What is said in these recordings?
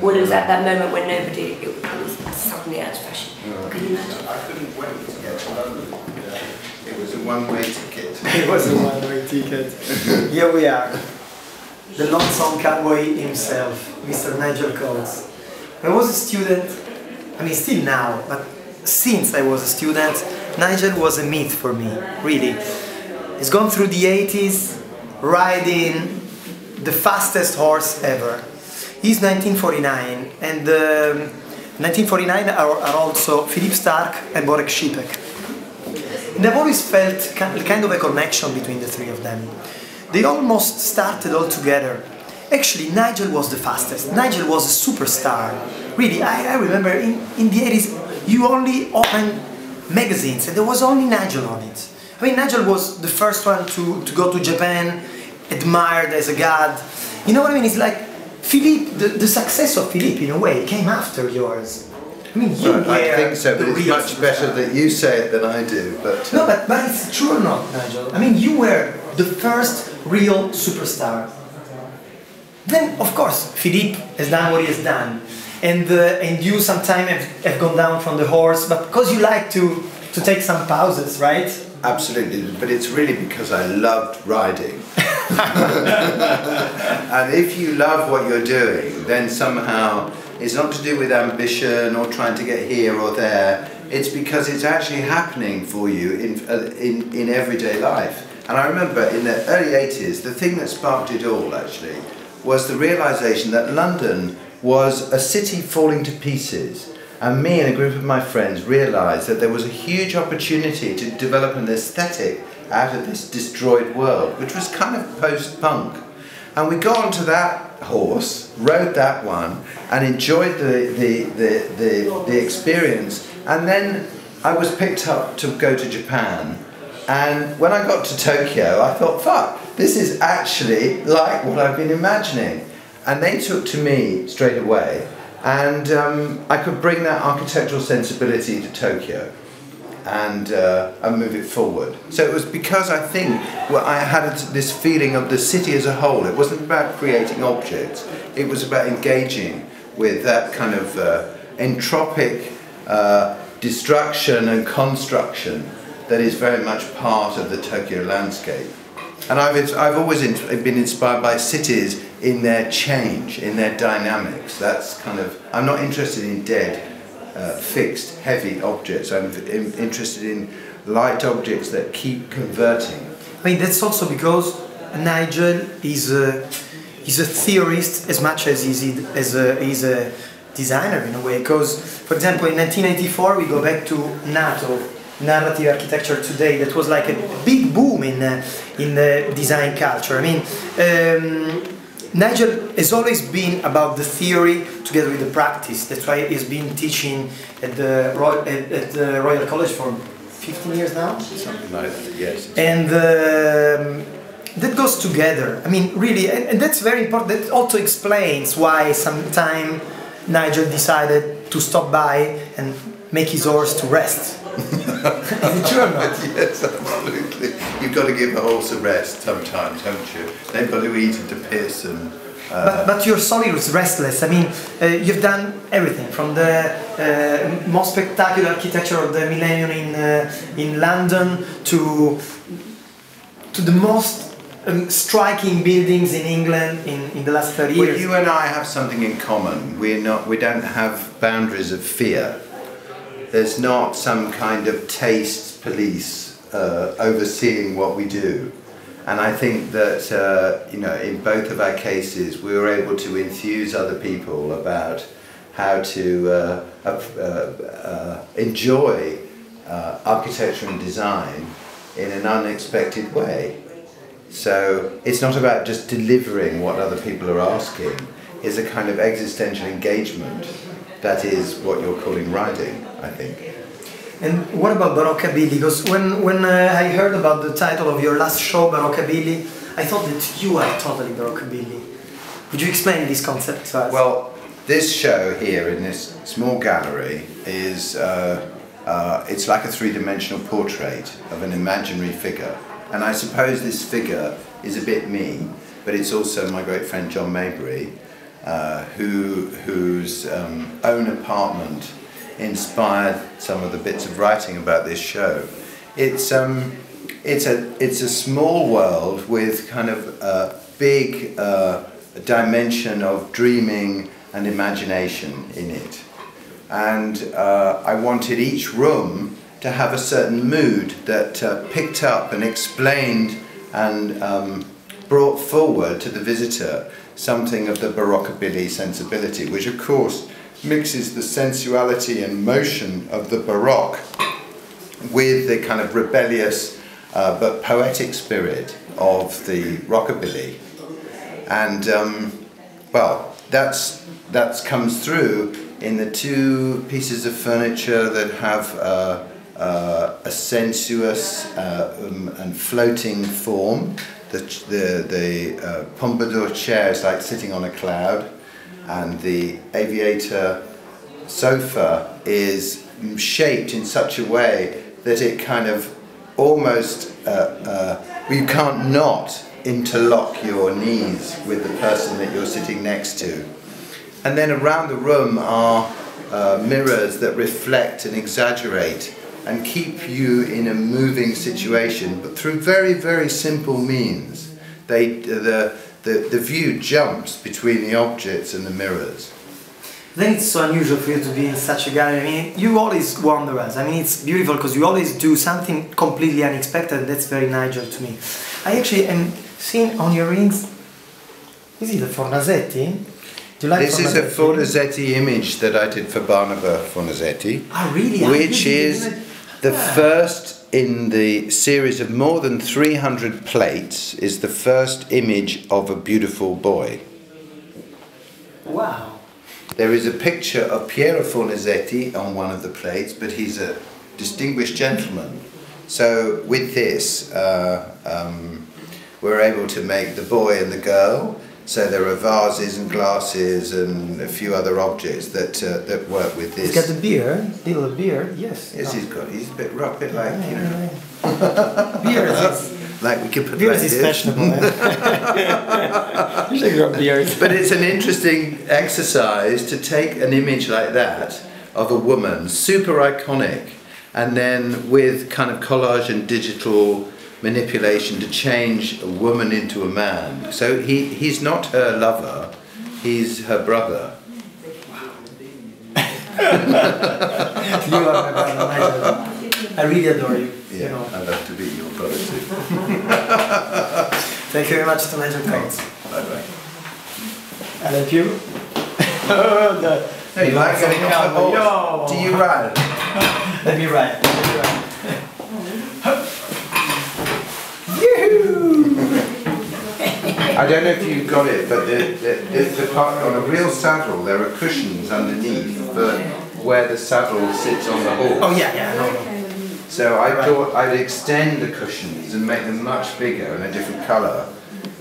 Well, it was at that moment when nobody, it was suddenly out of fashion. Can you imagine? I couldn't wait to get to London. It was a one-way ticket. It was a one-way ticket. Here we are. The lonesome cowboy himself, Mr. Nigel Coates. When I was a student, I mean still now, but since I was a student, Nigel was a myth for me, really. He's gone through the 80s, riding the fastest horse ever. He's 1949, and 1949 are also Philippe Starck and Borek Šipek. And I've always felt kind of a connection between the three of them. They almost started all together. Actually, Nigel was the fastest. Nigel was a superstar. Really, I remember in the 80s, you only opened magazines and there was only Nigel on it. I mean, Nigel was the first one to go to Japan, admired as a god. You know what I mean? It's like Philippe, the success of Philippe, in a way, came after yours. I mean, you were I think so, but it's much superstar. better that you say it than I do. But No, but it's true or not, Nigel? I mean, you were the first real superstar. Then, of course, Philippe has done what he has done. And you sometimes have gone down from the horse, but because you like to take some pauses, right? absolutely, but it's really because I loved riding. And if you love what you're doing, then somehow it's not to do with ambition or trying to get here or there. It's because it's actually happening for you in everyday life. And I remember in the early 80s, the thing that sparked it all actually was the realization that London was a city falling to pieces. And me and a group of my friends realized that there was a huge opportunity to develop an aesthetic out of this destroyed world, which was kind of post-punk. And we got onto that horse, rode that one, and enjoyed the experience. And then I was picked up to go to Japan. And when I got to Tokyo, I thought, fuck, this is actually like what I've been imagining. And they took to me straight away. And I could bring that architectural sensibility to Tokyo and move it forward. So it was because I think I had this feeling of the city as a whole. It wasn't about creating objects. It was about engaging with that kind of entropic destruction and construction that is very much part of the Tokyo landscape. And I've always been inspired by cities in their change, in their dynamics. That's kind of, I'm not interested in dead, fixed, heavy objects. I'm interested in light objects that keep converting. I mean, that's also because Nigel is a theorist as much as he's a designer in a way. Because, for example, in 1984 we go back to NATO. Narrative architecture today, that was like a big boom in the design culture. I mean, Nigel has always been about the theory together with the practice. That's why he's been teaching at the Royal College for 15 years now. Something like that, yes. And that goes together. I mean, really, and that's very important. That also explains why sometime Nigel decided to stop by and make his horse to rest. Is it true or not? Yes, absolutely. You've got to give a horse a rest sometimes, haven't you? They've got to eat and to piss and... But your soul is restless. I mean, you've done everything from the most spectacular architecture of the millennium in London to the most striking buildings in England in the last 30 years. Well, you and I have something in common. We don't have boundaries of fear. There's not some kind of taste police overseeing what we do. And I think that, you know, in both of our cases, we were able to enthuse other people about how to enjoy architecture and design in an unexpected way. So it's not about just delivering what other people are asking. It's a kind of existential engagement. That is what you're calling riding, I think. And what about Barockabilly? Because when I heard about the title of your last show, Barockabilly, I thought that you are totally Barockabilly. Would you explain this concept to us? Well, this show here in this small gallery is, it's like a three-dimensional portrait of an imaginary figure. And I suppose this figure is a bit me, but it's also my great friend John Maybury. whose own apartment inspired some of the bits of writing about this show. It's a small world with kind of a big dimension of dreaming and imagination in it. And I wanted each room to have a certain mood that picked up and explained and brought forward to the visitor something of the Barockabilly sensibility, which of course mixes the sensuality and motion of the Baroque with the kind of rebellious but poetic spirit of the rockabilly. And well, that comes through in the two pieces of furniture that have a sensuous and floating form. The Pompadour chair is like sitting on a cloud, and the aviator sofa is shaped in such a way that it kind of almost, you can't not interlock your knees with the person that you're sitting next to. And then around the room are mirrors that reflect and exaggerate and keep you in a moving situation, but through very, very simple means. The view jumps between the objects and the mirrors. Then it's so unusual for you to be in such a gallery. I mean, you always wonder us. I mean, it's beautiful because you always do something completely unexpected. That's very Nigel to me. I actually am seeing on your rings, is it a Fornasetti? Do you like this Fornasetti? is a Fornasetti image that I did for Barnaba Fornasetti. Ah, really? Which is the first in the series of more than 300 plates, is the first image of a beautiful boy. Wow. There is a picture of Piero Fornasetti on one of the plates, but he's a distinguished gentleman. So with this, we're able to make the boy and the girl. So there are vases and glasses and a few other objects that work with this. He's got the beard, little beard, yes. Yes, he's a bit rough, bit like, you know. Beard is like we could put beard like is this. fashionable. You should grow beard. But it's an interesting exercise to take an image like that of a woman, super iconic, and then with kind of collage and digital manipulation to change a woman into a man. So he's not her lover, he's her brother. You are my brother, Nigel. I really adore you. Yeah, you know. I'd love to be your brother too. Thank you very much to Nigel Coates. Bye bye. I love you. Hey, you like getting off the horse? Do you ride? Let me ride. I don't know if you got it, but the part on a real saddle, there are cushions underneath for where the saddle sits on the horse. Oh yeah, no. So I thought I'd extend the cushions and make them much bigger and a different colour,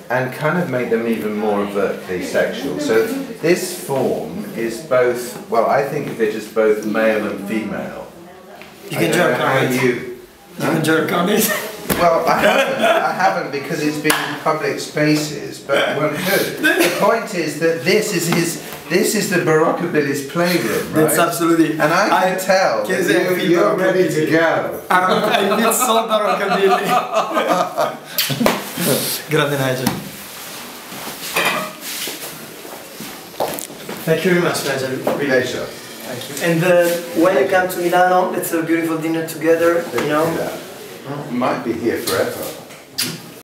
and kind of make them even more overtly sexual. So this form is both, well, I think of it as both male and female. You can jerk on it. You can jerk on it. Well, I haven't because it's been in public spaces, but one could. The point is that this is the Barockabilly's playroom, right? That's absolutely. And I can tell that you're ready to go. I feel so Barockabilly. Grande Nigel. Thank you very much, Nigel. Pleasure. Thank you. And when you come to Milano, let's have a beautiful dinner together, you know. Might be here forever.